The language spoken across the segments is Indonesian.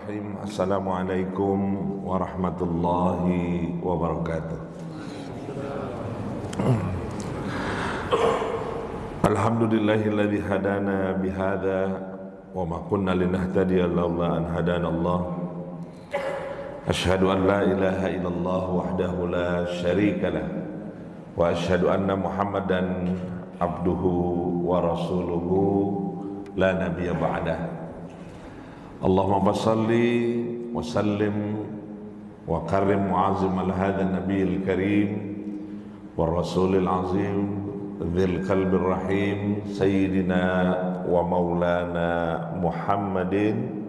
Bismillahirrahmanirrahim. Assalamualaikum warahmatullahi wabarakatuh. Alhamdulillahilladzi hadana bihadza wa ma kunna linahtadiya laula an hadana Allah. Asyhadu an la ilaha illallah wahdahu la syarika lah wa asyhadu anna Muhammadan abduhu wa rasuluhu la nabiyya ba'dah. Allahumma salli wa sallim wa karrim mu'azzim ala hadha an-nabiyil karim wa rasulil azim dzil qalbir rahim sayyidina wa maulana Muhammadin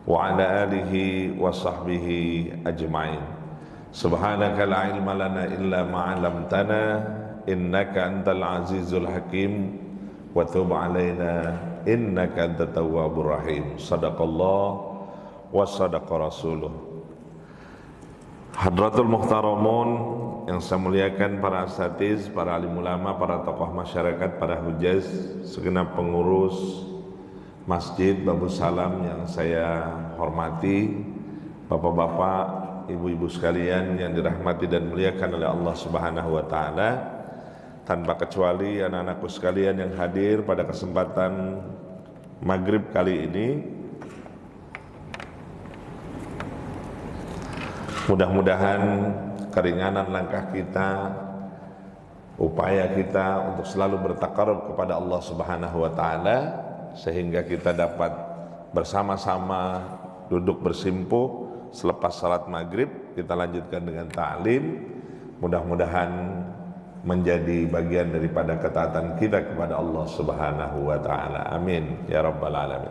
wa ala alihi wa sahbihi ajma'in. Subhanaka la ilma lana illa ma 'allamtana innaka antal azizul hakim wa tub alaina innaka antat tawwabur rahim. Sadaqallah wa sadaqa rasuluh. Hadratul muhtaramun yang saya muliakan, para asatiz, para alim ulama, para tokoh masyarakat, para hujaz, segenap pengurus Masjid Babus Salam yang saya hormati, bapak-bapak, ibu-ibu sekalian yang dirahmati dan muliakan oleh Allah Subhanahu wa taala. Tanpa kecuali anak-anakku sekalian yang hadir pada kesempatan maghrib kali ini, mudah-mudahan keringanan langkah kita, upaya kita untuk selalu bertakarub kepada Allah Subhanahu wa taala, sehingga kita dapat bersama-sama duduk bersimpuh selepas salat maghrib kita lanjutkan dengan ta'lim. Mudah-mudahan menjadi bagian daripada ketaatan kita kepada Allah Subhanahu wa taala. Amin ya rabbal alamin.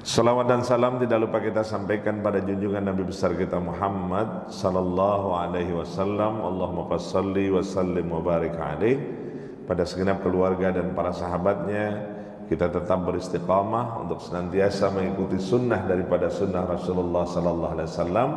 Salawat dan salam tidak lupa kita sampaikan pada junjungan Nabi besar kita Muhammad sallallahu alaihi wasallam. Allahumma shalli wa sallim wa barik alaihi. Pada segenap keluarga dan para sahabatnya, kita tetap beristiqamah untuk senantiasa mengikuti sunnah daripada sunnah Rasulullah sallallahu alaihi wasallam.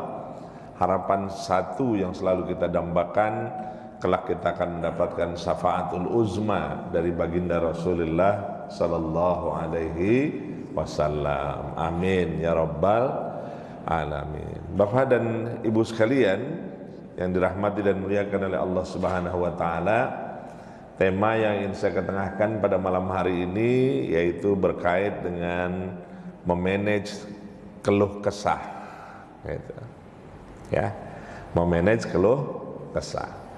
Harapan satu yang selalu kita dambakan, kelak kita akan mendapatkan syafaatul uzma dari baginda Rasulullah sallallahu alaihi wasallam. Amin ya rabbal alamin. Bapak dan ibu sekalian yang dirahmati dan muliakan oleh Allah Subhanahu wa taala, tema yang ingin saya ketengahkan pada malam hari ini yaitu berkait dengan memanage keluh kesah, gitu. Ya, memanage keluh kesah.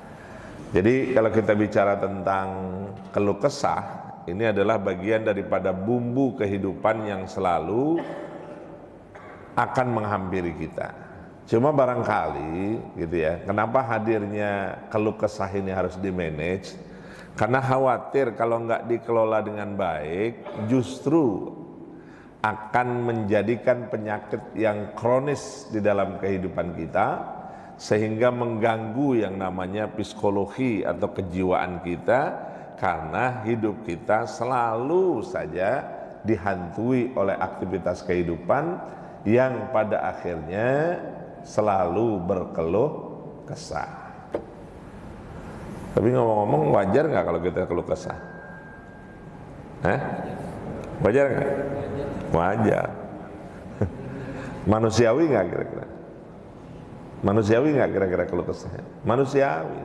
Jadi kalau kita bicara tentang keluh kesah, ini adalah bagian daripada bumbu kehidupan yang selalu akan menghampiri kita. Cuma barangkali gitu ya, kenapa hadirnya keluh kesah ini harus di-manage? Karena khawatir kalau nggak dikelola dengan baik, justru akan menjadikan penyakit yang kronis di dalam kehidupan kita, sehingga mengganggu yang namanya psikologi atau kejiwaan kita, karena hidup kita selalu saja dihantui oleh aktivitas kehidupan yang pada akhirnya selalu berkeluh kesah. Tapi ngomong-ngomong, wajar nggak kalau kita keluh kesah? Wajar nggak? Wajar. Manusiawi nggak kira-kira? Manusiawi nggak kira-kira keluh kesahnya? Manusiawi.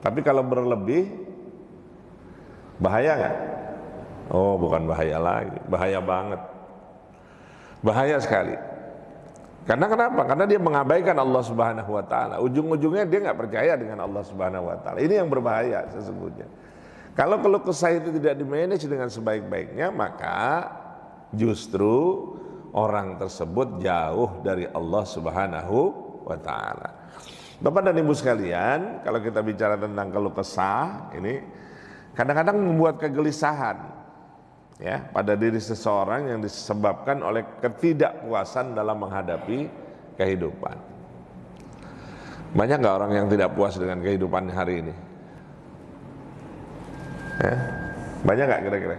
Tapi kalau berlebih, bahaya nggak? Oh, bukan bahaya lagi, bahaya banget, bahaya sekali. Karena kenapa? Karena dia mengabaikan Allah Subhanahu wa taala. Ujung-ujungnya dia nggak percaya dengan Allah Subhanahu wa taala. Ini yang berbahaya sesungguhnya. Kalau keluh kesah itu tidak dimanage dengan sebaik-baiknya, maka justru orang tersebut jauh dari Allah Subhanahu wa ta'ala. Bapak dan ibu sekalian, kalau kita bicara tentang keluh kesah, ini kadang-kadang membuat kegelisahan ya pada diri seseorang yang disebabkan oleh ketidakpuasan dalam menghadapi kehidupan. Banyak nggak orang yang tidak puas dengan kehidupan hari ini? Ya? Banyak nggak kira-kira?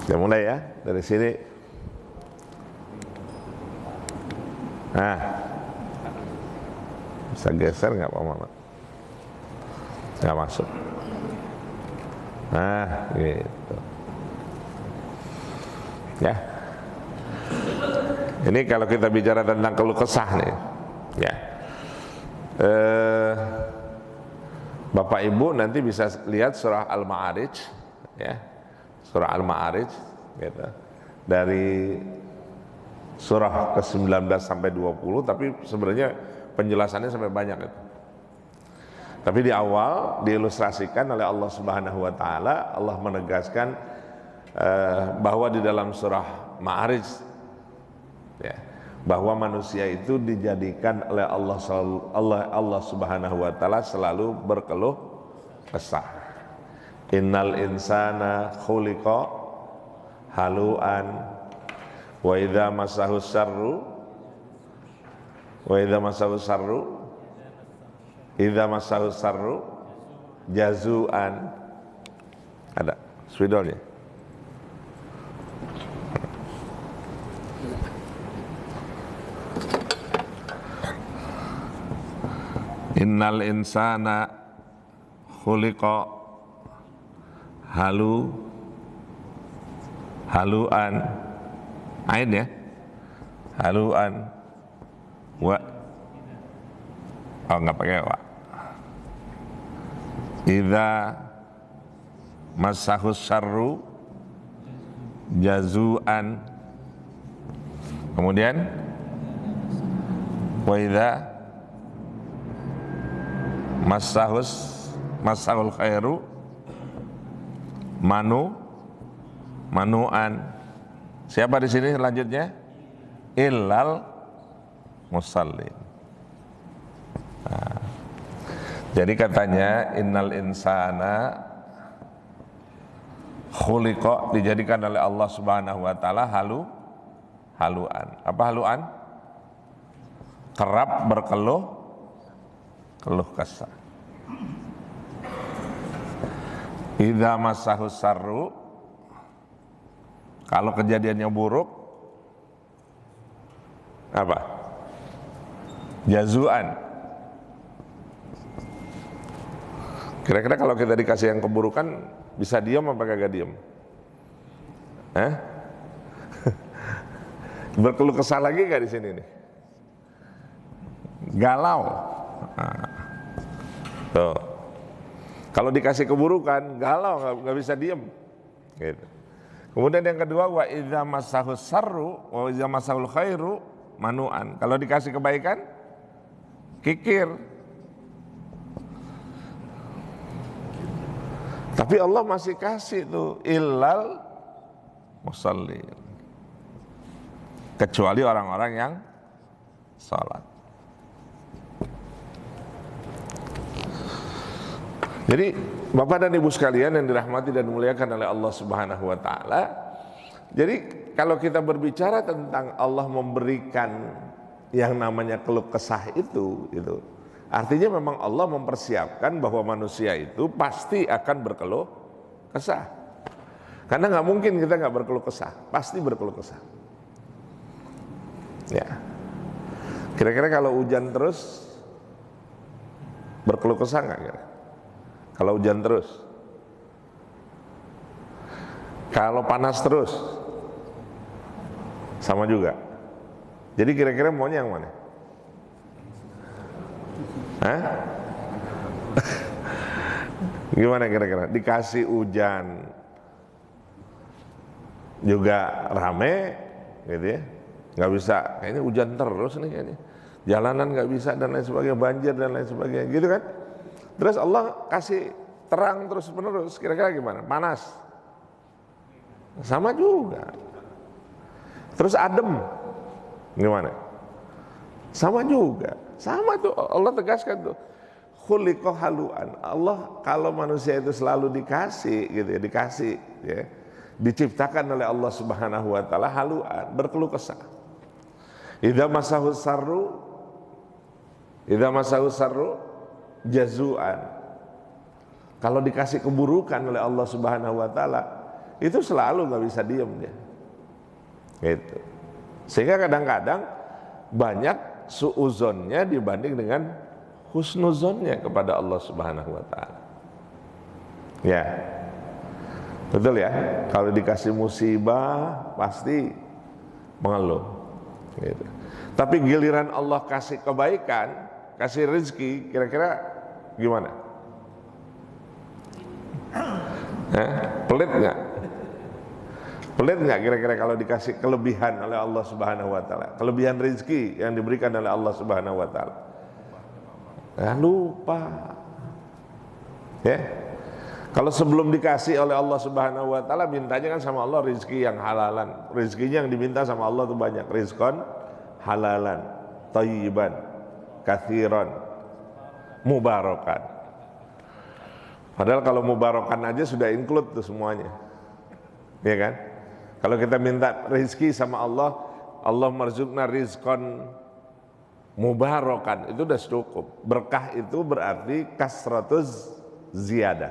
Ya mulai ya dari sini. Nah, bisa geser nggak Pak Muhammad? Nggak masuk. Nah, gitu. Ya. Ini kalau kita bicara tentang keluh kesah nih, ya. Bapak Ibu nanti bisa lihat surah Al-Ma'arij, ya, surah Al-Ma'arij, gitu. Dari surah ke-19 sampai 20, tapi sebenarnya penjelasannya sampai banyak itu. Tapi di awal diilustrasikan oleh Allah Subhanahu wa taala, Allah menegaskan bahwa di dalam surah Ma'arij, ya, bahwa manusia itu dijadikan oleh Allah Subhanahu wa taala selalu berkeluh kesah. Innal insana khuliqa halu'an wa idza massahu syarru idza massahu syarru jazuan. Ada spidolnya. Innal insana khuliqa halu'an, ain ya, halu'an wa, oh nggak pakai wa, idza massahu syarru jazuan, kemudian wa idza massahul khairu manu'an. Siapa di sini selanjutnya? Illal musallin. Nah, jadi katanya innal insana khuliqa, dijadikan oleh Allah Subhanahu wa taala haluan. Apa haluan? Kerap berkeluh kesah. Idza massahu syarru, kalau kejadiannya buruk, apa? Jazuan. Kira-kira kalau kita dikasih yang keburukan, bisa diam apa kagak diam? Berkeluh kesah lagi gak di sini nih? Galau. Nah, tuh. Kalau dikasih keburukan, galau, nggak bisa diem. Gitu. Kemudian yang kedua, wa idza massahu syarru wa idza massahul khairu manu'an. Kalau dikasih kebaikan, kikir. Tapi Allah masih kasih tuh illal musallin. Kecuali orang-orang yang salat. Jadi Bapak dan Ibu sekalian yang dirahmati dan dimuliakan oleh Allah Subhanahu wa taala, jadi kalau kita berbicara tentang Allah memberikan yang namanya keluh kesah itu artinya memang Allah mempersiapkan bahwa manusia itu pasti akan berkeluh kesah. Karena nggak mungkin kita nggak berkeluh kesah, pasti berkeluh kesah. Ya. Kira-kira kalau hujan terus berkeluh kesah nggak kira? Kalau hujan terus, kalau panas terus, sama juga. Jadi kira-kira maunya yang mana? Hah? Gimana kira-kira? Dikasih hujan juga rame, gitu ya? Nggak bisa, kayaknya hujan terus nih kayaknya. Jalanan nggak bisa dan lain sebagainya, banjir dan lain sebagainya, gitu kan? Terus Allah kasih terang terus menerus, kira-kira gimana? Panas, sama juga. Terus adem, gimana? Sama juga, sama tuh Allah tegaskan tuh. Khuliqa halu'an. Allah kalau manusia itu selalu dikasih, gitu ya, dikasih, ya, diciptakan oleh Allah Subhanahu wa taala halu'an, berkeluh kesah. Idza massahu sarru jazuan. Kalau dikasih keburukan oleh Allah Subhanahu wa taala, itu selalu nggak bisa diem dia. Gitu. Sehingga kadang-kadang banyak suuzonnya dibanding dengan husnuzonnya kepada Allah Subhanahu wa taala. Ya. Betul ya? Kalau dikasih musibah pasti mengeluh gitu. Tapi giliran Allah kasih kebaikan, kasih rezeki, kira-kira gimana? Pelit nggak? Pelit nggak kira-kira kalau dikasih kelebihan oleh Allah Subhanahu Wa Taala? Kelebihan rezeki yang diberikan oleh Allah Subhanahu Wa Taala? Lupa. Ya. Kalau sebelum dikasih oleh Allah Subhanahu Wa Taala, mintanya kan sama Allah rezeki yang halalan. Rezekinya yang diminta sama Allah itu banyak. Rizqan halalan, thayyiban, katsiran, mubarakan. Padahal kalau mubarakan aja sudah include tuh semuanya. Ya kan? Kalau kita minta rezeki sama Allah, Allah marzuqna rizqan mubarakan, itu udah cukup. Berkah itu berarti kasratuz ziyadah.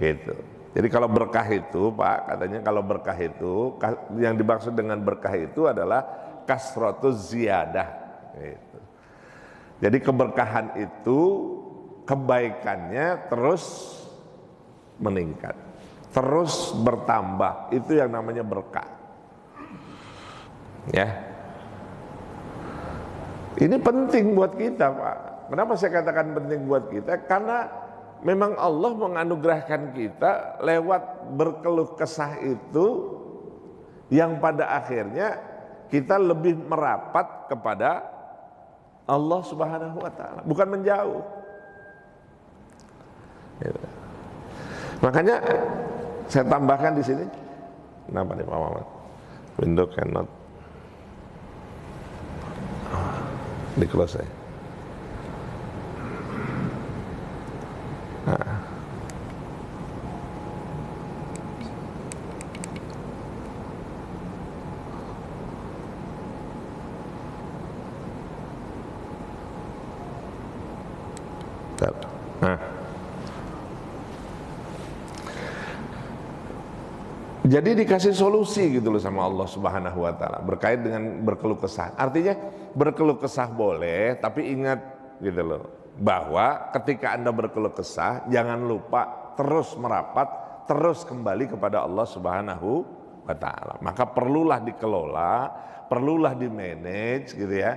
Gitu. Jadi kalau berkah itu, Pak, katanya kalau berkah itu, yang dimaksud dengan berkah itu adalah kasratuz ziyadah. Gitu. Jadi keberkahan itu kebaikannya terus meningkat, terus bertambah, itu yang namanya berkah. Ya, ini penting buat kita, Pak. Kenapa saya katakan penting buat kita? Karena memang Allah menganugerahkan kita lewat berkeluh kesah itu, yang pada akhirnya kita lebih merapat kepada Allah Subhanahu Wa Taala, bukan menjauh. Gitu. Makanya saya tambahkan di sini, kenapa nih Pak Muhammad? Window cannot di close saya. Jadi dikasih solusi gitu loh sama Allah Subhanahu Wa Taala berkait dengan berkeluh kesah. Artinya berkeluh kesah boleh, tapi ingat gitu loh, bahwa ketika Anda berkeluh kesah jangan lupa terus merapat, terus kembali kepada Allah Subhanahu Wa Taala. Maka perlulah dikelola, perlulah di-manage gitu ya.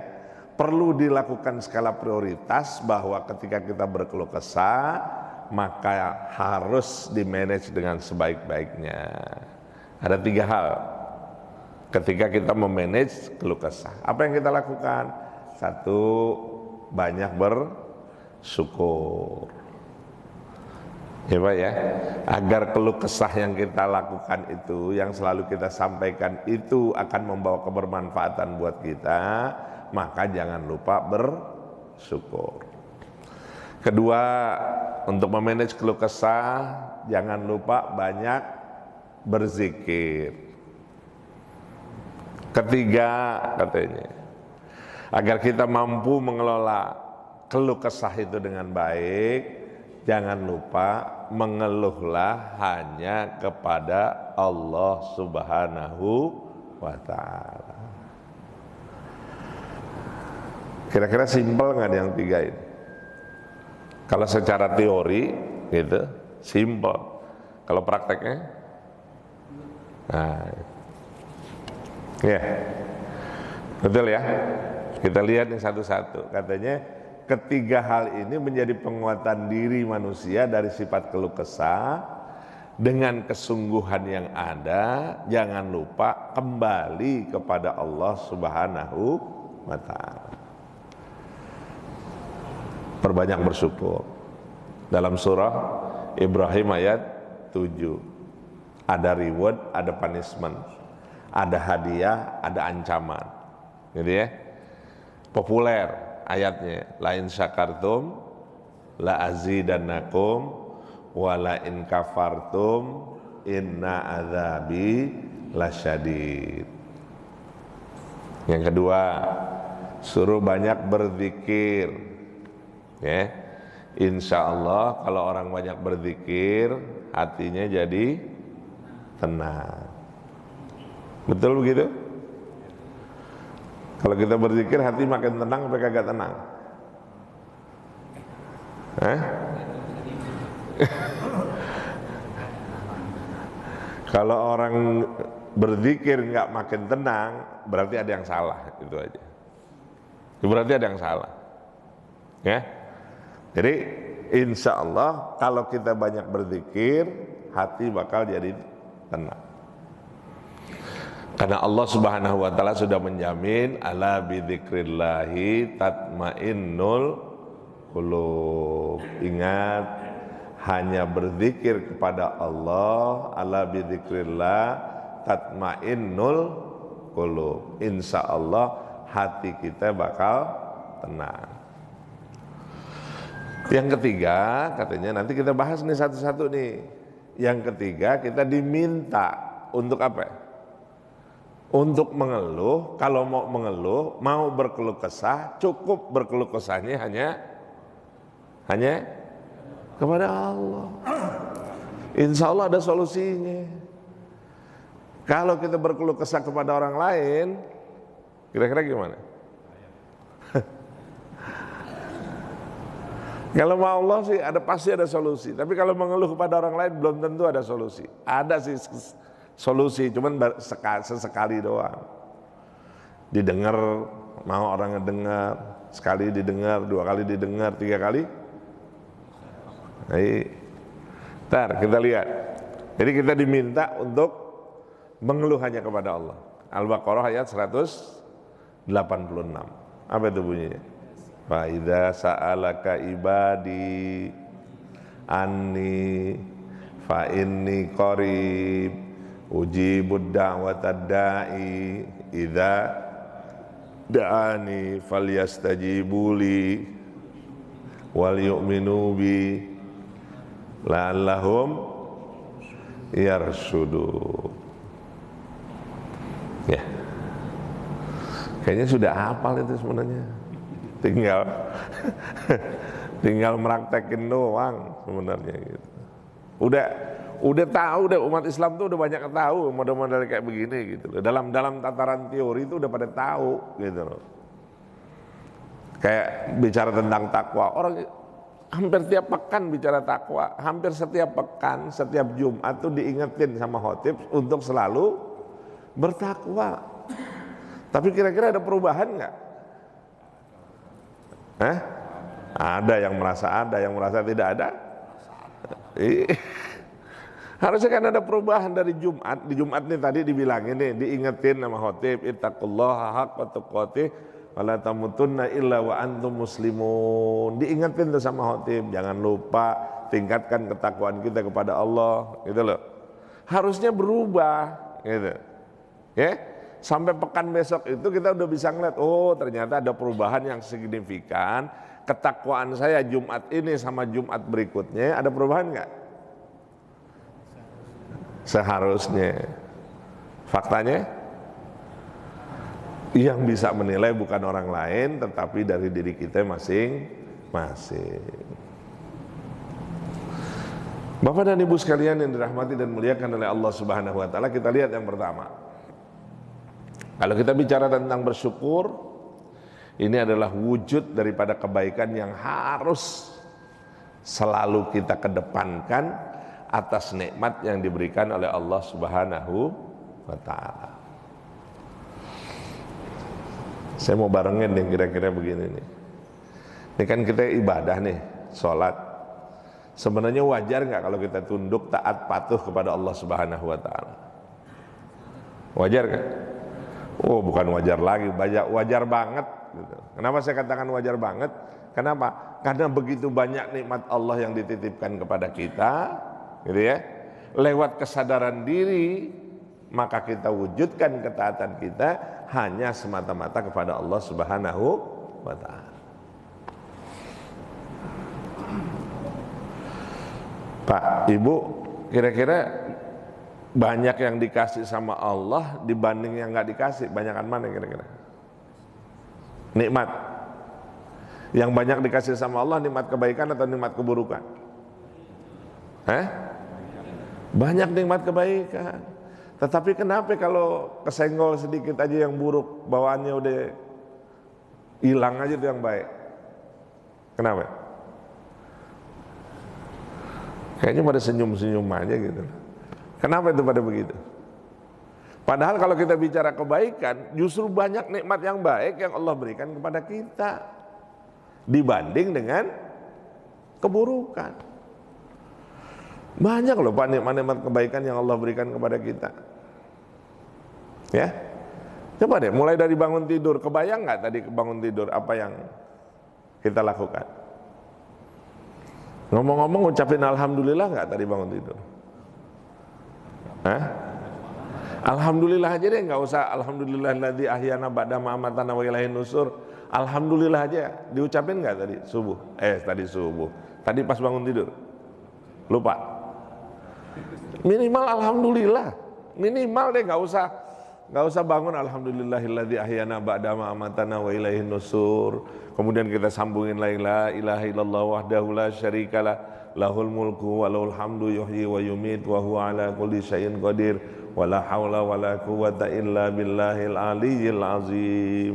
Perlu dilakukan skala prioritas bahwa ketika kita berkeluh kesah maka harus di-manage dengan sebaik-baiknya. Ada 3 hal ketika kita memanage keluh kesah. Apa yang kita lakukan? 1, banyak bersyukur. Ya Pak ya, agar keluh kesah yang kita lakukan itu, yang selalu kita sampaikan itu akan membawa kebermanfaatan buat kita, maka jangan lupa bersyukur. Kedua, untuk memanage keluh kesah, jangan lupa banyak berzikir. Ketiga, katanya, agar kita mampu mengelola keluh kesah itu dengan baik, jangan lupa mengeluhlah hanya kepada Allah Subhanahu Wa Ta'ala. Kira-kira simpel nggak yang 3 ini? Kalau secara teori gitu, simpel. Kalau prakteknya, nah, ya, betul ya. Kita lihat nih satu-satu. Katanya ketiga hal ini menjadi penguatan diri manusia dari sifat keluh kesah dengan kesungguhan yang ada. Jangan lupa kembali kepada Allah Subhanahu Wa Ta'ala. Perbanyak bersyukur. Dalam surah Ibrahim ayat 7, ada reward, ada punishment, ada hadiah, ada ancaman, gitu ya. Populer ayatnya, la in syakartum la azidannakum wa la in kafartum inna adzabi lasyadid. Yang kedua, suruh banyak berzikir. Ya, insya Allah kalau orang banyak berzikir, hatinya jadi tenang. Betul begitu? Kalau kita berzikir hati makin tenang apa kagak tenang? Kalau orang berzikir nggak makin tenang, berarti ada yang salah, itu aja. Berarti ada yang salah. Ya. Jadi insya Allah kalau kita banyak berzikir, hati bakal jadi tenang. Karena Allah Subhanahu wa taala sudah menjamin ala bidzikrillahi tatmainnul qulub. Ingat, hanya berzikir kepada Allah, ala bidzikrillah tatmainnul qulub. Insya Allah hati kita bakal tenang. Yang ketiga, katanya nanti kita bahas nih satu-satu nih. Yang ketiga, kita diminta untuk apa? Untuk mengeluh. Kalau mau mengeluh, mau berkeluh kesah, cukup berkeluh kesahnya hanya kepada Allah. Insya Allah ada solusinya. Kalau kita berkeluh kesah kepada orang lain, kira-kira gimana? Kalau mau Allah sih pasti ada solusi. Tapi kalau mengeluh kepada orang lain belum tentu ada solusi. Ada sih solusi, cuman sesekali doang. Didengar, mau orang ngedengar, sekali didengar, 2 kali didengar, 3 kali. Ntar kita lihat. Jadi kita diminta untuk mengeluh hanya kepada Allah. Al-Baqarah ayat 186. Apa itu bunyinya? Fa idza sa'alaka ibadi anni fa inni qarib ujibud da'watad da'i idza da'ani falyastajibuli wal yu'minu bi la'allahum yarshudun. Ya. Kayaknya sudah hafal itu sebenarnya. Tinggal meraktekin doang sebenarnya gitu. Udah tahu, udah umat Islam tuh udah banyak tahu model-model kayak begini gitu loh. Dalam tataran teori itu udah pada tahu gitu loh. Kayak bicara tentang takwa, orang hampir tiap pekan bicara takwa, hampir setiap pekan, setiap Jumat tuh diingetin sama khotib untuk selalu bertakwa. Tapi kira-kira ada perubahan nggak? Ada yang merasa tidak ada. Harusnya kan ada perubahan dari Jumat. Di Jumat nih tadi dibilangin nih, diingetin sama khotib, ittaqullaha haqqa tuqatih wa la tamutunna illa wa antum muslimun. Diingetin tuh sama khotib, jangan lupa tingkatkan ketakwaan kita kepada Allah, gitu loh. Harusnya berubah, gitu. Ya. Sampai pekan besok itu kita udah bisa ngeliat, oh ternyata ada perubahan yang signifikan. Ketakwaan saya Jumat ini sama Jumat berikutnya, ada perubahan nggak? Seharusnya. Faktanya, yang bisa menilai bukan orang lain, tetapi dari diri kita masing-masing. Bapak dan Ibu sekalian yang dirahmati dan muliakan oleh Allah Subhanahu wa taala, kita lihat yang pertama. Kalau kita bicara tentang bersyukur, ini adalah wujud daripada kebaikan yang harus selalu kita kedepankan atas nikmat yang diberikan oleh Allah Subhanahu wa taala. Saya mau barengin nih kira-kira begini nih. Ini kan kita ibadah nih, sholat. Sebenarnya wajar nggak kalau kita tunduk, taat, patuh kepada Allah Subhanahu wa taala? Wajar nggak? Oh, bukan wajar lagi, wajar banget gitu. Kenapa saya katakan wajar banget? Kenapa? Karena begitu banyak nikmat Allah yang dititipkan kepada kita, gitu ya. Lewat kesadaran diri, maka kita wujudkan ketaatan kita hanya semata-mata kepada Allah Subhanahu wa taala. Pak, Ibu, kira-kira banyak yang dikasih sama Allah dibanding yang nggak dikasih, banyakan mana kira-kira? Nikmat. Yang banyak dikasih sama Allah nikmat kebaikan atau nikmat keburukan? Banyak nikmat kebaikan. Tetapi kenapa kalau kesenggol sedikit aja yang buruk, bawaannya udah hilang aja tuh yang baik? Kenapa? Kayaknya pada senyum-senyum aja gitu. Kenapa itu pada begitu? Padahal kalau kita bicara kebaikan, justru banyak nikmat yang baik yang Allah berikan kepada kita dibanding dengan keburukan. Banyak loh Pak nikmat-nikmat kebaikan yang Allah berikan kepada kita. Ya, coba deh mulai dari bangun tidur. Kebayang nggak tadi bangun tidur apa yang kita lakukan? Ngomong-ngomong ngucapin alhamdulillah nggak tadi bangun tidur? Hah? Alhamdulillah aja deh, nggak usah alhamdulillahilladzi ahyana ba'da ma amatana wa ilaihin nusur. Alhamdulillah aja diucapin nggak tadi subuh? Tadi subuh. Tadi pas bangun tidur. Lupa. Minimal alhamdulillah. Minimal deh, nggak usah bangun alhamdulillahilladzi ahyana ba'da ma amatana wa ilaihin nusur. Kemudian kita sambungin la ilaha illallah wahdahu la syarikalah lahul mulku wa lahul hamdu yuhyi wa yumit wa huwa ala kulli syai'in qadir wala haula wala quwwata illa billahil aliyyil azim.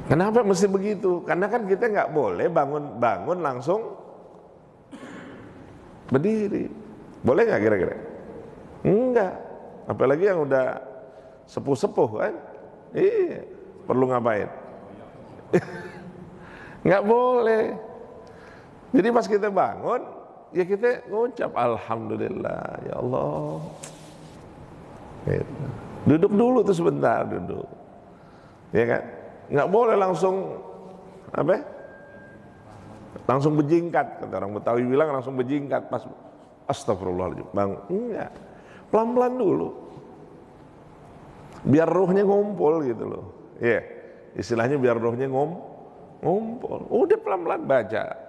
Kenapa mesti begitu? Karena kan kita nggak boleh bangun langsung berdiri. Boleh nggak kira-kira? Enggak. Apalagi yang udah sepuh-sepuh kan? Iya. Perlu ngapain? Nggak boleh. Jadi pas kita bangun, ya kita ngucap alhamdulillah, ya Allah. Gitu. Duduk dulu tuh sebentar, duduk. Ya kan? Nggak boleh langsung apa? Langsung bejingkat, kata orang Betawi bilang langsung bejingkat pas astagfirullahaladzim. Bang, enggak. Pelan-pelan dulu. Biar ruhnya ngumpul gitu loh. Ya, istilahnya biar ruhnya ngumpul. Udah pelan-pelan baca.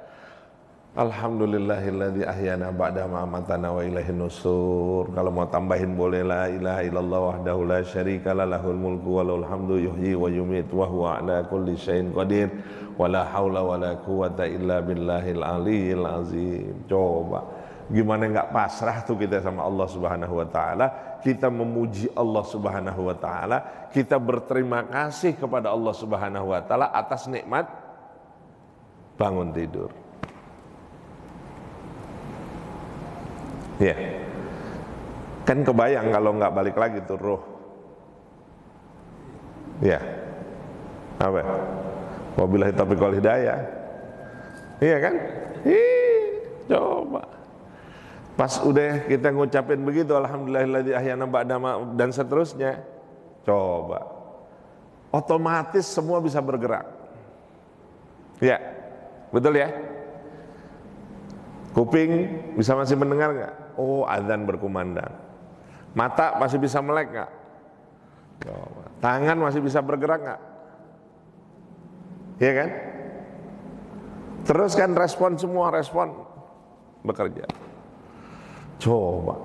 Alhamdulillahilladzi ahyana ba'da ma amatana wa ilaihin nusur. Kalau mau tambahin boleh la ilaha illallah wahdahu la syarikalah lahul mulku wa lahul hamdu yuhyi wa yumit wa huwa ala kulli syai'in qadir wala haula wala quwwata illa billahil aliyyil azim. Coba gimana enggak pasrah tuh kita sama Allah Subhanahu wa taala, kita memuji Allah Subhanahu wa taala, kita berterima kasih kepada Allah Subhanahu wa taala atas nikmat bangun tidur. Ya, kan kebayang kalau nggak balik lagi tuh roh. Ya, apa? Wabillahi taufiq wal hidayah. Iya kan? Coba. Pas udah kita ngucapin begitu, alhamdulillahilladzi ahyana ba'da ma dan seterusnya. Coba. Otomatis semua bisa bergerak. Ya, betul ya? Kuping bisa masih mendengar nggak? Oh, azan berkumandang. Mata masih bisa melek nggak? Tangan masih bisa bergerak nggak? Iya kan? Terus kan respon bekerja. Coba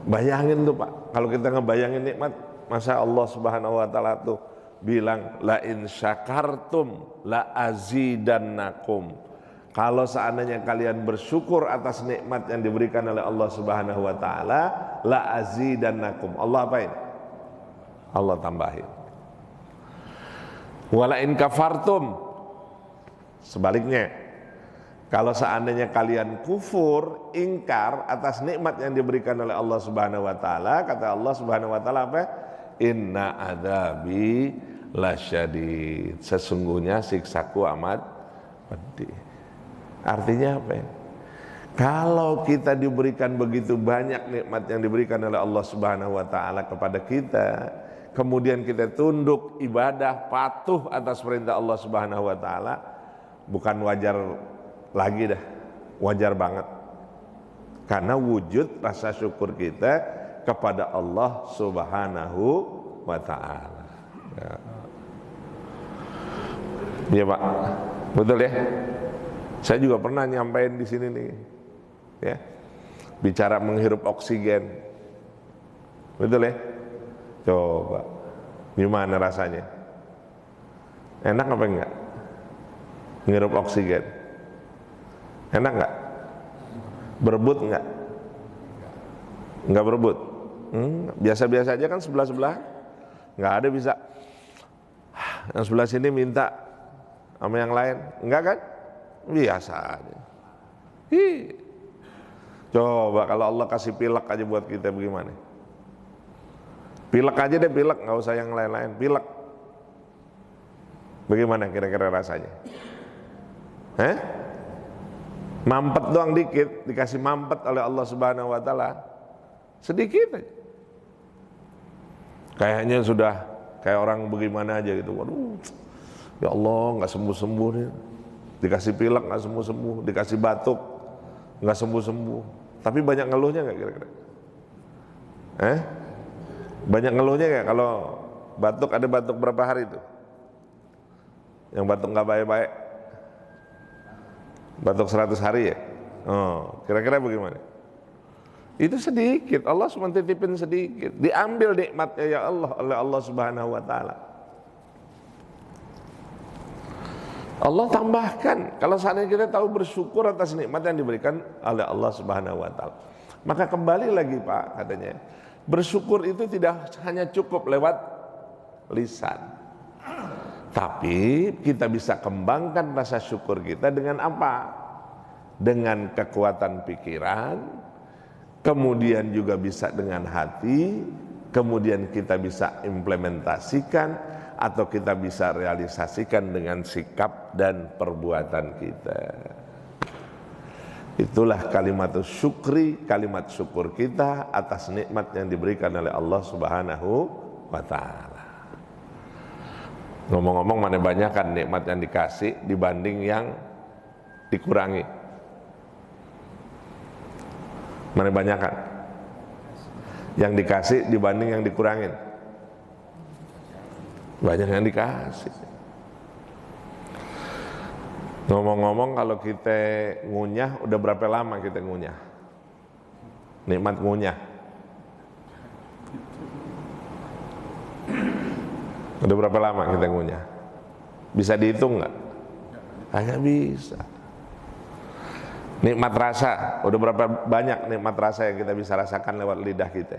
bayangin tuh Pak, kalau kita ngebayangin nikmat, masa Allah Subhanahu wa taala tuh bilang la in syakartum la azidannakum. Kalau seandainya kalian bersyukur atas nikmat yang diberikan oleh Allah Subhanahu wa taala, la azidannakum. Allah apain? Allah tambahin. Wala in kafartum. Sebaliknya, kalau seandainya kalian kufur, ingkar atas nikmat yang diberikan oleh Allah Subhanahu wa taala, kata Allah Subhanahu wa taala apa? Inna adzabi lasyadid. Sesungguhnya siksaku amat pedih. Artinya apa ya? Kalau kita diberikan begitu banyak nikmat yang diberikan oleh Allah Subhanahu wa taala kepada kita, kemudian kita tunduk ibadah, patuh atas perintah Allah Subhanahu wa taala, bukan wajar lagi dah, wajar banget. Karena wujud rasa syukur kita kepada Allah Subhanahu wa taala. Ya Pak, betul ya? Saya juga pernah nyampain di sini nih, ya, bicara menghirup oksigen, betul ya? Coba, gimana rasanya? Enak apa enggak? Menghirup oksigen, enak enggak? Berebut enggak? Enggak berebut? Biasa-biasa aja kan sebelah-sebelah, enggak ada bisa. Yang sebelah sini minta sama yang lain, enggak kan? Biasa aja. Coba kalau Allah kasih pilek aja buat kita bagaimana? Pilek aja deh, pilek, nggak usah yang lain-lain, pilek. Bagaimana kira-kira rasanya? Mampet doang dikit, dikasih mampet oleh Allah Subhanahu wa Ta'ala, sedikit aja. Kayaknya sudah kayak orang bagaimana aja gitu. Waduh, ya Allah, nggak sembuh-sembuh nih. Dikasih pilek nggak sembuh-sembuh, dikasih batuk nggak sembuh-sembuh. Tapi banyak ngeluhnya nggak kira-kira? Banyak ngeluhnya nggak? Kalau batuk, ada batuk berapa hari itu? Yang batuk nggak baik-baik? Batuk 100 hari ya? Oh, kira-kira bagaimana? Itu sedikit, Allah cuma titipin sedikit. Diambil nikmatnya ya Allah oleh Allah Subhanahu wa Ta'ala. Allah tambahkan, kalau seandainya kita tahu bersyukur atas nikmat yang diberikan oleh Allah Subhanahu wa Ta'ala. Maka kembali lagi Pak, katanya, bersyukur itu tidak hanya cukup lewat lisan, tapi kita bisa kembangkan rasa syukur kita dengan apa? Dengan kekuatan pikiran, kemudian juga bisa dengan hati, kemudian kita bisa implementasikan atau kita bisa realisasikan dengan sikap dan perbuatan kita. Itulah kalimat syukri, kalimat syukur kita atas nikmat yang diberikan oleh Allah Subhanahu wa Ta'ala. Ngomong-ngomong, mana banyak kan nikmat yang dikasih dibanding yang dikurangi? Mana banyak kan yang dikasih dibanding yang dikurangin? Banyak yang dikasih. Ngomong-ngomong, kalau kita ngunyah, udah berapa lama kita ngunyah? Nikmat ngunyah. Udah berapa lama kita ngunyah? Bisa dihitung nggak? Nggak bisa. Nikmat rasa, udah berapa banyak nikmat rasa yang kita bisa rasakan lewat lidah kita?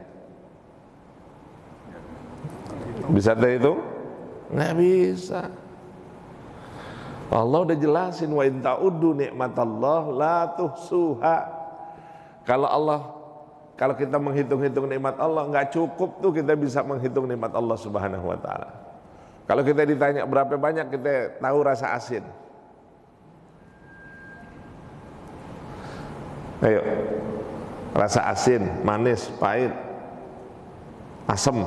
Bisa terhitung? Nggak bisa. Allah udah jelasin, wa in ta'uddu nikmatallah la tuhsuha. Kalau kita menghitung-hitung nikmat Allah, nggak cukup tuh kita bisa menghitung nikmat Allah Subhanahu wa Ta'ala. Kalau kita ditanya berapa banyak kita tahu rasa asin. Ayo, rasa asin, manis, pahit, asam.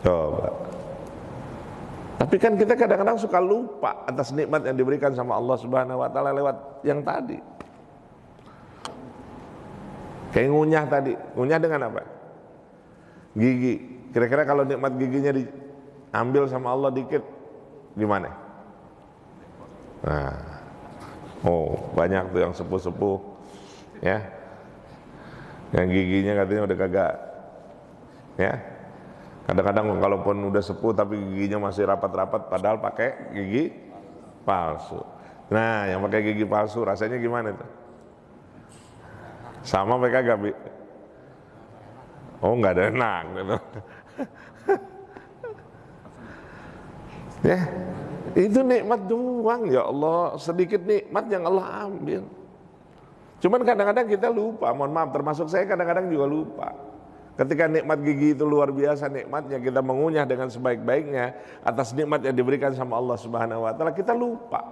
Coba. Tapi kan kita kadang-kadang suka lupa atas nikmat yang diberikan sama Allah Subhanahu wa Ta'ala lewat yang tadi. Kayak ngunyah tadi, ngunyah dengan apa? Gigi. Kira-kira kalau nikmat giginya diambil sama Allah dikit, gimana? Nah, banyak tuh yang sepuh-sepuh, ya, yang giginya katanya udah kagak, ya. Kadang-kadang kalaupun udah sepuh tapi giginya masih rapat-rapat, padahal pakai gigi palsu. Nah, yang pakai gigi palsu rasanya gimana tuh? Sama apa kagak, Bi? Oh, nggak ada enak gitu. Ya, itu nikmat doang ya Allah, sedikit nikmat yang Allah ambil. Cuman kadang-kadang kita lupa, mohon maaf, termasuk saya kadang-kadang juga lupa. Ketika nikmat gigi itu luar biasa nikmatnya, kita mengunyah dengan sebaik-baiknya atas nikmat yang diberikan sama Allah Subhanahu wa Ta'ala, kita lupa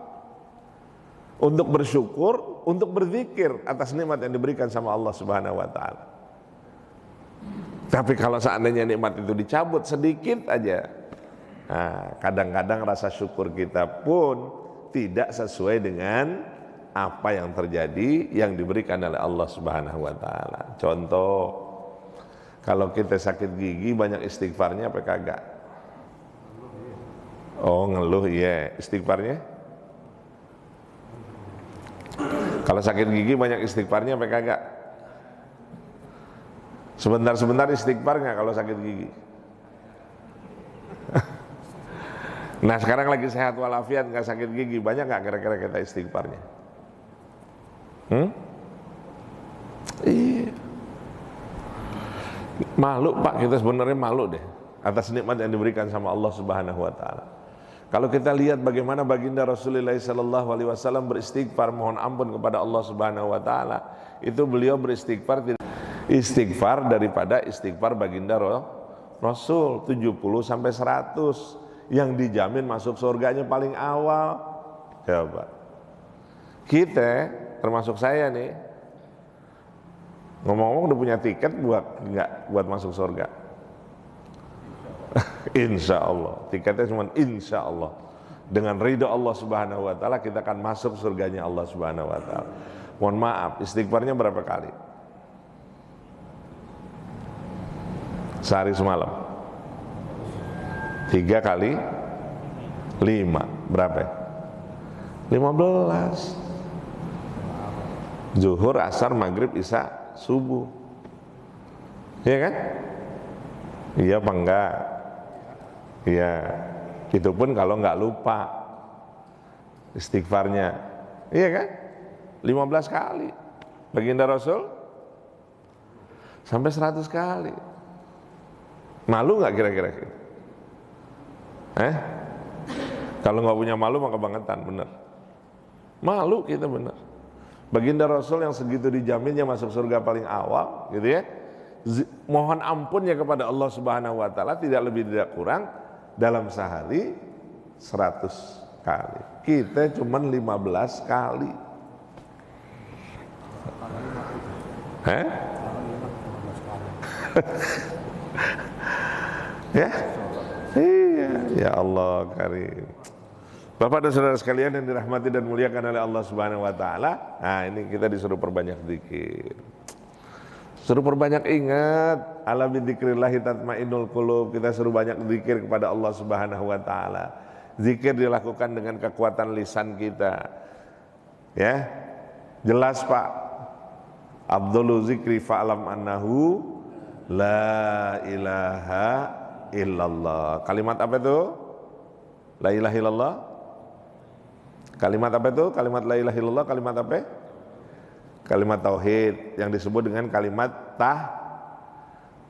untuk bersyukur, untuk berzikir atas nikmat yang diberikan sama Allah Subhanahu wa Ta'ala. Tapi kalau seandainya nikmat itu dicabut sedikit aja, nah, kadang-kadang rasa syukur kita pun tidak sesuai dengan apa yang terjadi yang diberikan oleh Allah Subhanahu wa Ta'ala. Contoh, kalau kita sakit gigi banyak istighfarnya apa kagak? Oh, ngeluh, iya. Istighfarnya? Kalau sakit gigi banyak istighfarnya apa kagak? Sebentar-sebentar istighfar nggak kalau sakit gigi? Nah, sekarang lagi sehat walafiat, nggak sakit gigi, banyak nggak kira-kira kita istighfarnya? Iya. Malu Pak, kita sebenarnya malu deh atas nikmat yang diberikan sama Allah Subhanahu wa Ta'ala. Kalau kita lihat bagaimana baginda Rasulullah SAW beristighfar mohon ampun kepada Allah Subhanahu Wa Taala, itu beliau beristighfar istighfar daripada istighfar baginda Rasul 70 sampai 100 yang dijamin masuk surganya paling awal. Coba kita termasuk saya nih, ngomong-ngomong udah punya tiket buat masuk surga. Insya Allah, tiketnya cuma insya Allah. Dengan ridho Allah Subhanahu Wa Taala kita akan masuk surganya Allah Subhanahu Wa Taala. Mohon maaf, istighfarnya berapa kali? Sehari semalam 3 kali 5 berapa ya? 15. Zuhur, asar, maghrib, isya, subuh. Iya kan? Iya apa enggak? Iya. Itu pun kalau enggak lupa istighfarnya. Iya kan? 15 kali. Baginda Rasul sampai 100 kali. Malu enggak kira-kira? Kalau enggak punya malu maka kebangetan, bener. Malu kita bener. Baginda Rasul yang segitu dijaminnya masuk surga paling awal, gitu ya. Mohon ampunnya kepada Allah Subhanahu Wa Taala tidak lebih tidak kurang dalam sehari 100 kali. Kita cuma 15 kali. Ya, iya, ya Allah karim. Bapak dan saudara sekalian yang dirahmati dan muliakan oleh Allah Subhanahu Wa Taala. Nah ini kita disuruh perbanyak zikir. Suruh perbanyak ingat, ala bidzikrillahi tatmainnul qulub. Kita suruh banyak zikir kepada Allah Subhanahu Wa Taala. Zikir dilakukan dengan kekuatan lisan kita. Ya, jelas Pak. Abdullu zikri fa'lam annahu la ilaha illallah. Kalimat apa itu? La ilaha illallah. Kalimat apa itu? Kalimat la ilaha illallah, kalimat apa? Kalimat tauhid yang disebut dengan kalimat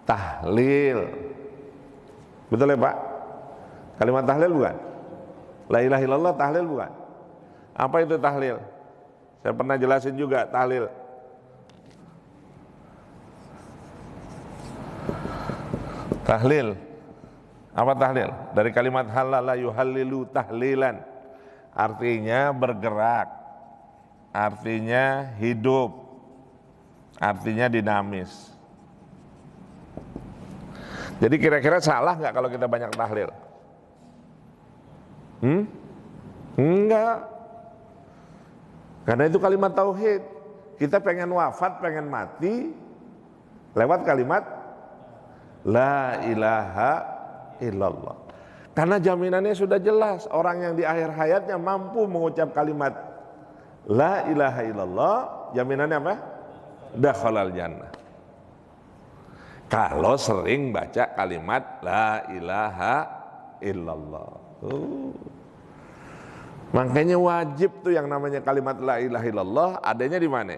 tahlil. Betul ya Pak? Kalimat tahlil bukan? La ilaha illallah tahlil bukan? Apa itu tahlil? Saya pernah jelasin juga tahlil. Tahlil. Apa tahlil? Dari kalimat halala yuhallilu tahlilan. Artinya bergerak. Artinya hidup, artinya dinamis. Jadi kira-kira salah nggak kalau kita banyak tahlil? Enggak. Karena itu kalimat tauhid. Kita pengen wafat, pengen mati lewat kalimat la ilaha illallah. Karena jaminannya sudah jelas, orang yang di akhir hayatnya mampu mengucap kalimat la ilaha illallah, jaminannya apa? Dakhalal jannah. Kalau sering baca kalimat la ilaha illallah. Makanya wajib tuh yang namanya kalimat la ilaha illallah adanya di mana?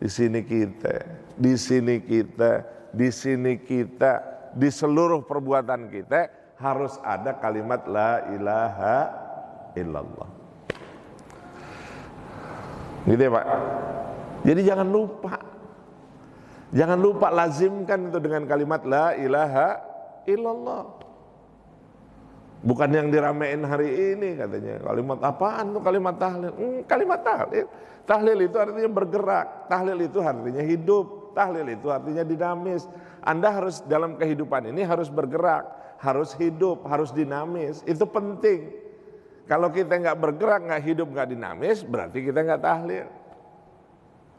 Di sini kita, di sini kita, di sini kita, di seluruh perbuatan kita harus ada kalimat la ilaha illallah. Gitu ya Pak. Jadi jangan lupa lazimkan itu dengan kalimat la ilaha illallah. Bukan yang diramein hari ini katanya kalimat apaan tuh kalimat tahlil. Kalimat tahlil. Tahlil itu artinya bergerak. Tahlil itu artinya hidup. Tahlil itu artinya dinamis. Anda harus dalam kehidupan ini harus bergerak, harus hidup, harus dinamis. Itu penting. Kalau kita nggak bergerak, nggak hidup, nggak dinamis, berarti kita nggak tahlil.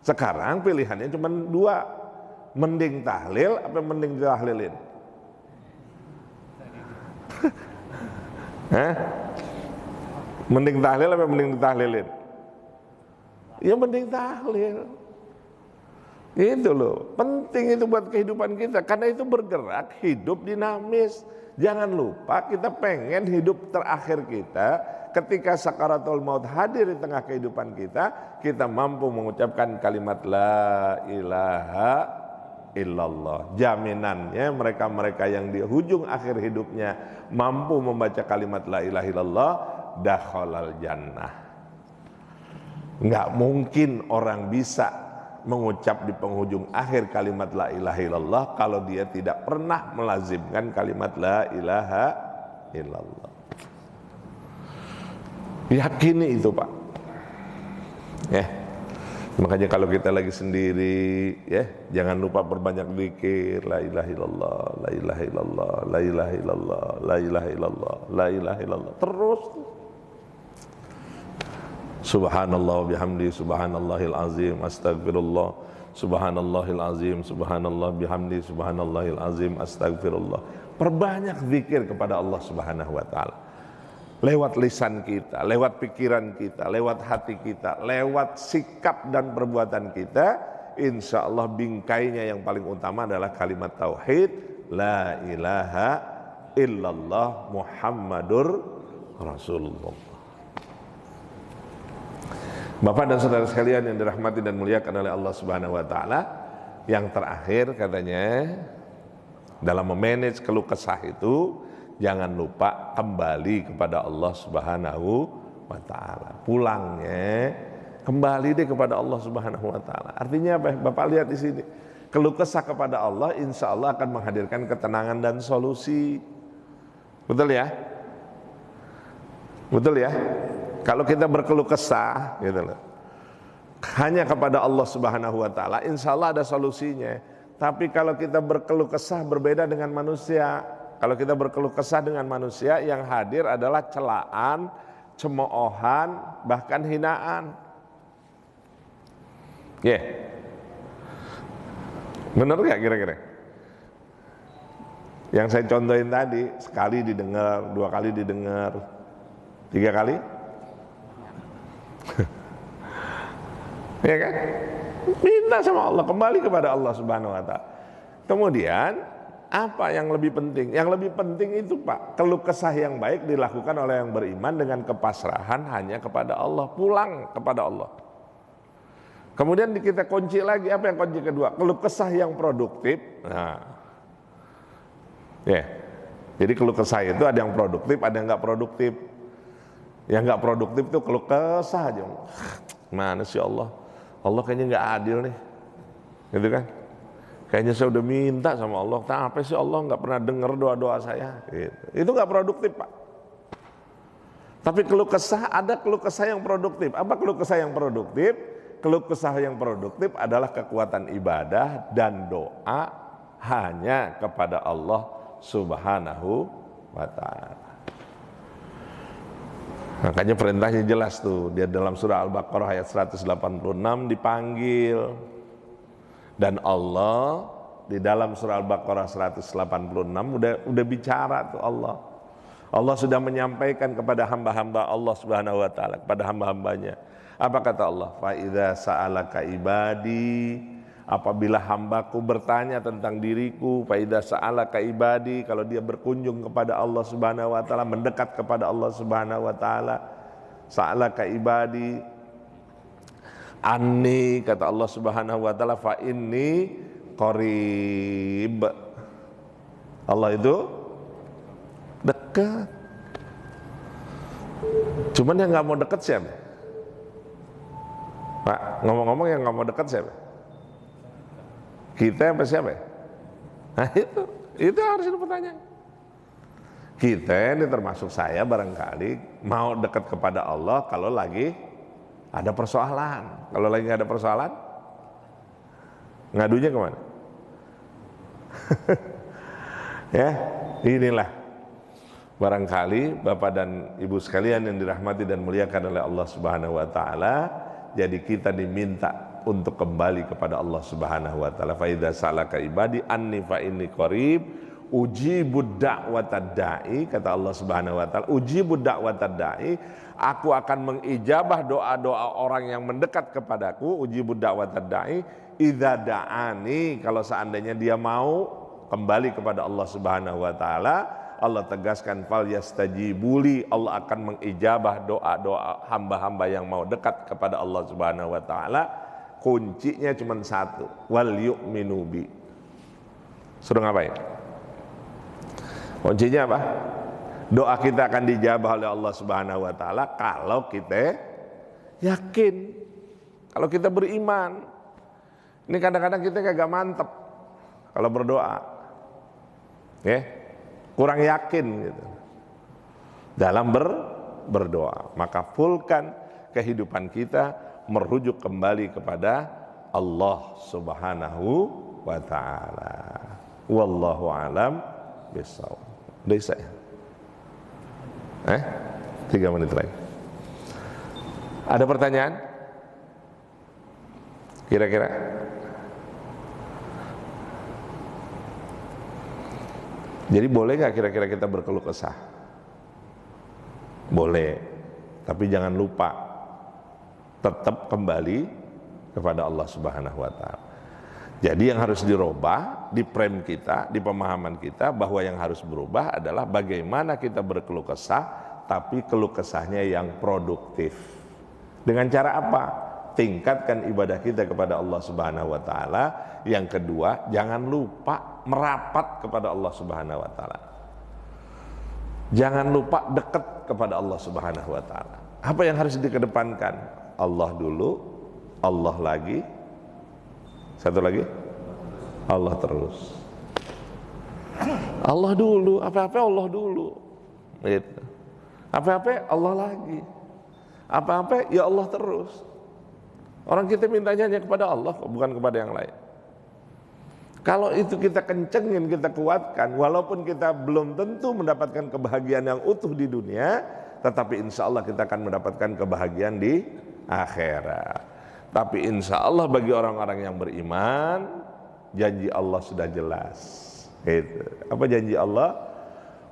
Sekarang pilihannya cuma 2, mending tahlil apa mending ditahlilin? Mending tahlil apa mending ditahlilin? Ya mending tahlil. Itu loh, penting itu buat kehidupan kita. Karena itu bergerak, hidup dinamis. Jangan lupa kita pengen hidup terakhir kita ketika sakaratul maut hadir di tengah kehidupan kita mampu mengucapkan kalimat la ilaha illallah. Jaminannya mereka-mereka yang di hujung akhir hidupnya mampu membaca kalimat la ilaha illallah, dakhalal jannah. Enggak mungkin orang bisa mengucap di penghujung akhir kalimat la ilaha illallah kalau dia tidak pernah melazimkan kalimat la ilaha illallah. Yakini itu, Pak. Ya. Makanya kalau kita lagi sendiri, ya, jangan lupa berbanyak zikir, la ilaha illallah, la ilaha illallah, la ilaha illallah, la ilaha illallah, la ilaha illallah. Terus subhanallah bihamdi subhanallahil azim, astagfirullah, subhanallahil azim, subhanallah bihamdi subhanallahil azim, astagfirullah. Perbanyak zikir kepada Allah Subhanahu wa taala. Lewat lisan kita, lewat pikiran kita, lewat hati kita, lewat sikap dan perbuatan kita, insya Allah bingkainya yang paling utama adalah kalimat tauhid, la ilaha illallah Muhammadur Rasulullah. Bapak dan saudara sekalian yang dirahmati dan muliakan oleh Allah Subhanahu wa taala, yang terakhir katanya dalam memanage keluh kesah itu, jangan lupa kembali kepada Allah Subhanahu wa taala. Pulangnya kembali deh kepada Allah Subhanahu wa taala. Artinya apa? Bapak lihat di sini. Keluh kesah kepada Allah insya Allah akan menghadirkan ketenangan dan solusi. Betul ya? Betul ya? Kalau kita berkeluh kesah gitu loh, hanya kepada Allah Subhanahu wa taala, insya Allah ada solusinya. Tapi kalau kita berkeluh kesah berbeda dengan manusia. Kalau kita berkeluh kesah dengan manusia, yang hadir adalah celaan, cemoohan, bahkan hinaan. Ya, yeah. Benar gak kira-kira? Yang saya contohin tadi, sekali didengar, 2 kali didengar, 3 kali? Ya kan? Minta sama Allah, kembali kepada Allah Subhanahu wa taala. Kemudian apa yang lebih penting? Yang lebih penting itu, Pak, keluh kesah yang baik dilakukan oleh yang beriman dengan kepasrahan hanya kepada Allah, pulang kepada Allah. Kemudian kita kunci lagi, apa yang kunci kedua? Keluh kesah yang produktif. Nah, ya, jadi keluh kesah itu ada yang produktif, ada yang nggak produktif. Yang nggak produktif itu keluh kesah aja. Mana sih Allah? Allah kayaknya nggak adil nih, gitu kan? Kayaknya saya udah minta sama Allah, tapi sih Allah nggak pernah dengar doa-doa saya. Gitu. Itu nggak produktif, Pak. Tapi keluh kesah, ada keluh kesah yang produktif. Apa keluh kesah yang produktif? Keluh kesah yang produktif adalah kekuatan ibadah dan doa hanya kepada Allah Subhanahu wa ta'ala. Makanya perintahnya jelas tuh, dia dalam surah Al-Baqarah ayat 186 dipanggil. Dan Allah di dalam surah Al-Baqarah 186 udah bicara tuh Allah. Allah sudah menyampaikan kepada hamba-hamba Allah Subhanahu wa taala, kepada hamba-hambanya. Apa kata Allah? Fa idza sa'alaka ibadi, apabila hambaku bertanya tentang diriku, fa idza sa'alaka ibadi, kalau dia berkunjung kepada Allah Subhanahu wa taala, mendekat kepada Allah Subhanahu wa taala, sa'alaka ibadi anni, kata Allah Subhanahu wa taala, fa inni qarib. Allah itu dekat. Cuman yang nggak mau dekat siapa? Pak, ngomong-ngomong yang nggak mau dekat siapa? Kita apa siapa? Nah itu harus ada pertanyaan. Kita ini termasuk saya barangkali mau dekat kepada Allah kalau lagi ada persoalan. Kalau lagi nggak ada persoalan, ngadunya kemana? Ya, inilah barangkali Bapak dan Ibu sekalian yang dirahmati dan muliakan oleh Allah Subhanahu wa taala. Jadi kita diminta untuk kembali kepada Allah Subhanahu wa taala. Fa idza salaka ibadi anni fa inni qarib ujibud da'watad da'i, kata Allah Subhanahu wa taala, ujibud da'watad da'i, aku akan mengijabah doa-doa orang yang mendekat kepadaku, ujibud da'watad da'i idza da'ani, kalau seandainya dia mau kembali kepada Allah Subhanahu wa taala. Allah tegaskan fal yastajibuli, Allah akan mengijabah doa-doa hamba-hamba yang mau dekat kepada Allah Subhanahu wa taala. Kuncinya cuma satu, wal yu'minu bi, Suruh ngapain? Kuncinya apa? Doa kita akan dijabah oleh Allah Subhanahu wa taala kalau kita yakin, kalau kita beriman. Ini kadang-kadang kita kagak mantep kalau berdoa. Ya, kurang yakin gitu. Dalam berdoa, maka fullkan kehidupan kita merujuk kembali kepada Allah Subhanahu wa taala. Wallahu alam bisawab. Udah isa ya? 3 menit lagi. Ada pertanyaan? Kira-kira? Jadi boleh nggak kira-kira kita berkeluh kesah? Boleh, tapi jangan lupa tetap kembali kepada Allah Subhanahu wa taala. Jadi yang harus dirubah di frame kita, di pemahaman kita, bahwa yang harus berubah adalah bagaimana kita berkeluh kesah, tapi keluh kesahnya yang produktif. Dengan cara apa? Tingkatkan ibadah kita kepada Allah Subhanahu wa taala. Yang kedua, jangan lupa merapat kepada Allah Subhanahu wa taala. Jangan lupa dekat kepada Allah Subhanahu wa taala. Apa yang harus dikedepankan? Allah dulu, Allah lagi, satu lagi, Allah terus. Allah dulu, apa-apa Allah dulu. Gitu. Apa-apa Allah lagi. Apa-apa ya Allah terus. Orang kita mintanya hanya kepada Allah, bukan kepada yang lain. Kalau itu kita kencengin, kita kuatkan, walaupun kita belum tentu mendapatkan kebahagiaan yang utuh di dunia, tetapi insya Allah kita akan mendapatkan kebahagiaan di akhirat. Tapi insya Allah bagi orang-orang yang beriman, janji Allah sudah jelas. Gitu. Apa janji Allah?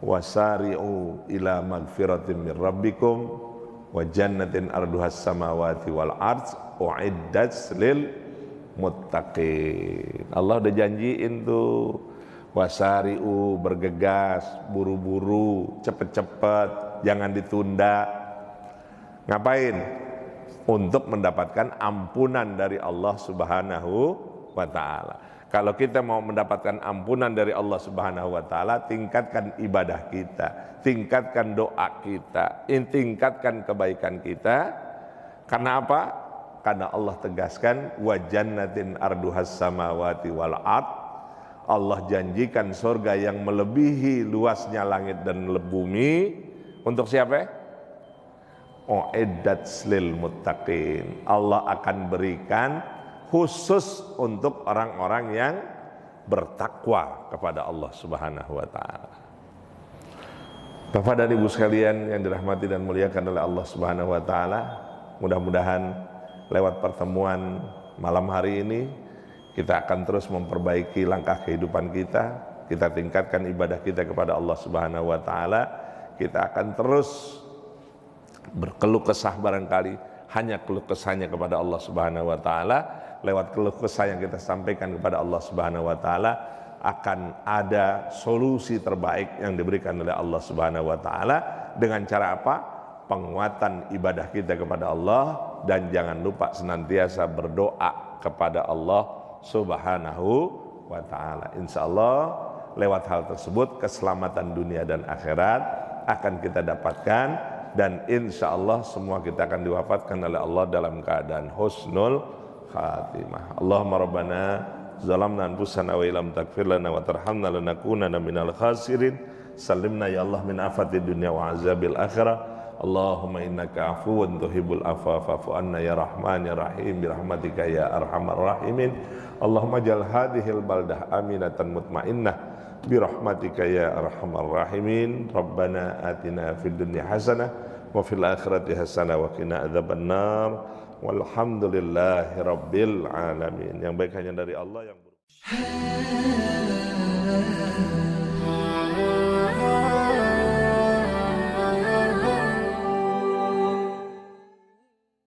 Wasari'u ila magfiratin min rabbikum wa jannatin arduhas samawati wal ardh u'iddat lil muttaqin. Allah udah janjiin tuh, wasari'u, bergegas, buru-buru, cepet-cepet, jangan ditunda. Ngapain? Untuk mendapatkan ampunan dari Allah Subhanahu wa ta'ala. Kalau kita mau mendapatkan ampunan dari Allah Subhanahu wa ta'ala, tingkatkan ibadah kita, tingkatkan doa kita, tingkatkan kebaikan kita. Karena apa? Karena Allah tegaskan wa jannatin arduhas samawati wal ardh. Allah janjikan surga yang melebihi luasnya langit dan bumi. Untuk siapa? U'iddat lil muttaqin. Allah akan berikan khusus untuk orang-orang yang bertakwa kepada Allah Subhanahu wa taala. Bapak dan Ibu sekalian yang dirahmati dan muliakan oleh Allah Subhanahu wa taala, mudah-mudahan lewat pertemuan malam hari ini kita akan terus memperbaiki langkah kehidupan kita. Kita tingkatkan ibadah kita kepada Allah Subhanahu wa taala. Kita akan terus berkeluh kesah barangkali, hanya keluh kesahnya kepada Allah Subhanahu wa taala. Lewat keluh kesah yang kita sampaikan kepada Allah Subhanahu wa taala akan ada solusi terbaik yang diberikan oleh Allah Subhanahu wa taala. Dengan cara apa? Penguatan ibadah kita kepada Allah, dan jangan lupa senantiasa berdoa kepada Allah Subhanahu wa ta'ala. Insya Allah lewat hal tersebut keselamatan dunia dan akhirat akan kita dapatkan, dan insya Allah semua kita akan diwafatkan oleh Allah dalam keadaan husnul khatimah. Allahumma rabbana zalamna anfusana wa illam taghfir lana wa tarhamna lanakunanna minal khasirin. Salimna ya Allah min afatid dunya wa azabil akhirah. Allahumma innaka afuwun tuhibbul afwa fa'fu anna ya rahman ya rahim birahmatika ya arhamar rahimin. Allahumma jal hadhil baldah aminatan mutmainnah birahmatika ya arhamar rahimin. Rabbana atina fid dunya hasanah wa fil akhirati hasanah wa qina adzabannar. Walhamdulillahi rabbil alamin. Yang baik hanya dari Allah, yang buruk